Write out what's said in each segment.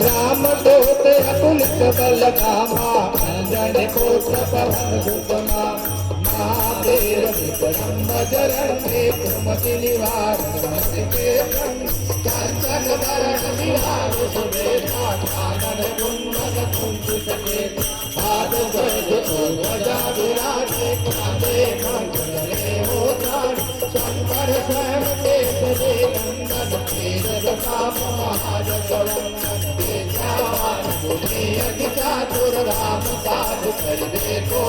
राम दोते अतुलित बल धामा अंजन पुत्र पवन सुतमा महादेव विक्रम बजरंगी कुमति निवार के कांचन वरण विहार सुबेदा कानन कुंडल कुंचित के पाद गज ध्वजा विराजे कांधे मंगले होतार शंकर स्वयं देव दे नंदन तेज प्रताप महाजगवंदन तेजावान बुद्धि अति चातुर राम काज करिबे को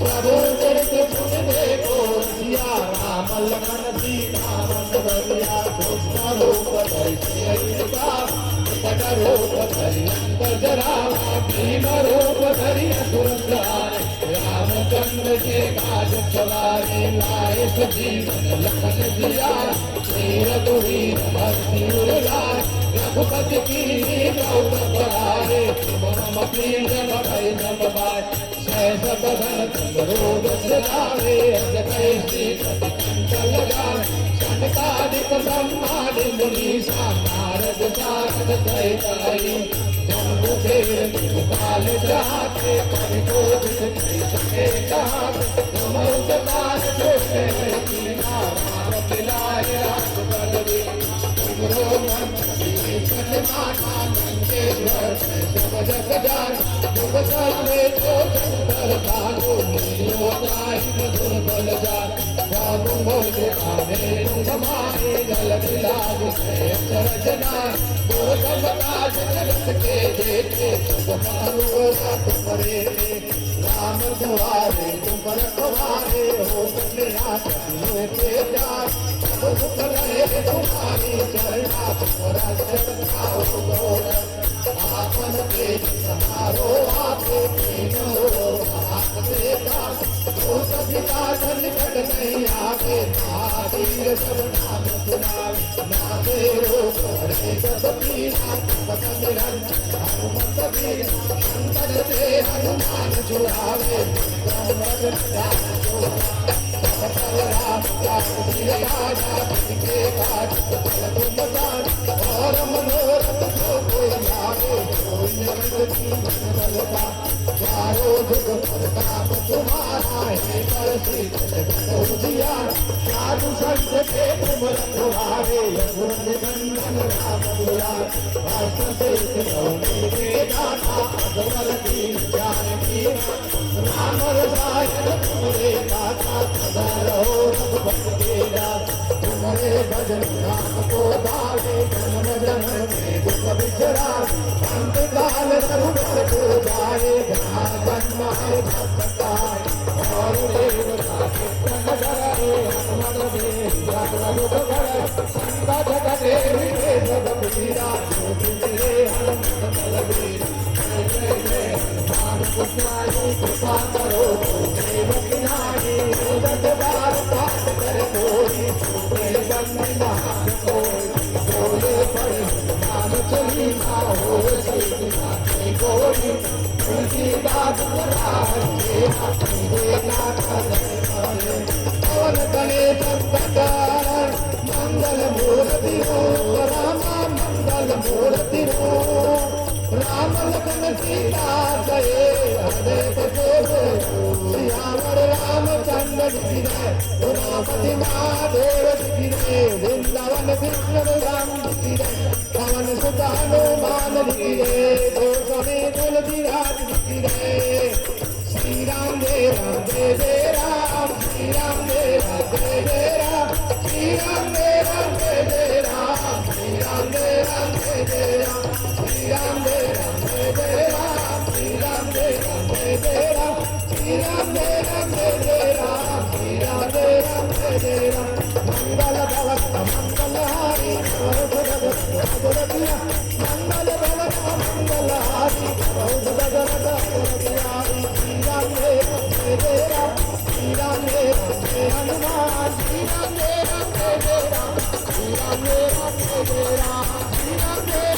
प्रभु चरित सुन देखो सिया राम लखन सीता मन बलिया कृष्ण रूप धरि सियहि प्रकट रूप धरि अंत जरावा भीम रूप धरि असुर संहारे रामचंद्र के काज सवारे लाए सजीवन लखन जिया वीर दुहीन भक्ति उर्लाए रघुपति की गौर करारे तुम मम प्रिय जन भय जम बाय सहस बदन तुम रोग सदावे अज कैसी पति कंठ लगाए सनकादिक ब्रह्मादि मुनीसा नारद सारद सहित हरि जम्बु फेर काल चाहते कवि कोविद कहि सके कहाते तुम उपकार जोते राम पिलाए रास बदरी तुमरो मन माता मंगेश्वर सब जग जान दुख सर्वे को सुंदर भागो नीलो त्राहि दुर्बल जान बाबू मोरे आमे समाए जल दिलाज चरजना दो काज जगत के जेठे सब मारो तुम्हारे राम दुआरे तुम रखवारे हो कन्या सतियों के प्यार सब सुख रहे तुम्हारी चरणा तुम्हारा जगत खाओ गौर आपन तेज समारो आपे तीनों हाथ देता तो सभिता निकट नहीं आवे महावीर सब नाम सुनावे नामे रोग हरे सब पीरा सब निरंतर हनुमत वीर शंकर से हनुमान छुड़ावे ब्रह्म ज्ञान राम के काज तुम जान और मनोरथ जो कोई लागे कोई बलता चारों जुग प्रताप तुम्हारा है पर दिया साधु संत के तुम रखवारे यमुन निबंधन राम दुलार भक्त से के दाता अगवल दीन जानकी राम रसायन तुम्हारे दाता सदा रहो रघुपति के दास तुम्हारे भजन राम को भावे जन्म जन्म में दुख बिछड़ा अंत काल रघुपति को जाए जहाँ जन्म है भक्त का और देवता कीर्तन करे हनुमत देव रघुबर संत जगते विजय जग पीरा जो तुझे हनुमत बलवीर जय जय हनुमान कुमारी कृपा करो देव किनारी जगत बार पाठ कर कोई सुने बंदी महान कोई बोले पढ़े हनुमान चलीसा हो सही कोई तुलसी बात कराए अपने नाथ करे और गणे संकटार मंगल मूर्ति हो रामा मंगल मूर्ति हो राम लखन सीता गए हरे श्यावर रामचंद्र जी रे उमापति महादेव जी रे वृंदावन कृष्ण राम जी रे पवन सुत हनुमान जी रे दो सने तुलसीराज जी रे श्री राम जय राम श्री राम जय राम श्री राम जय राम जय राम श्री राम जय राम जय राम श्री राम जय राम जय राम श्री राम जय राम जय राम श्री राम जय राम जय राम श्री राम जय राम जय राम मंगल भवत मंगल हारी बहुत जगत मंगल भवत मंगल हारी बहुत जगत श्री राम जय राम श्री राम जय हनुमान श्री राम जय राम श्री राम जय राम श्री राम जय राम श्री राम जय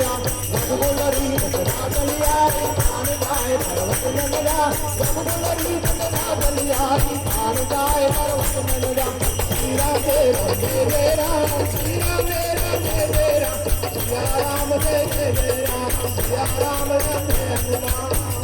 राम रघुबोलरी राजलियारी कान गाए पर्वत नंदा रघुबोलरी राजलियारी कान गाए पर्वत नंदा श्री राम जय राम सिया राम जय जय राम, सिया राम जय हनुमान।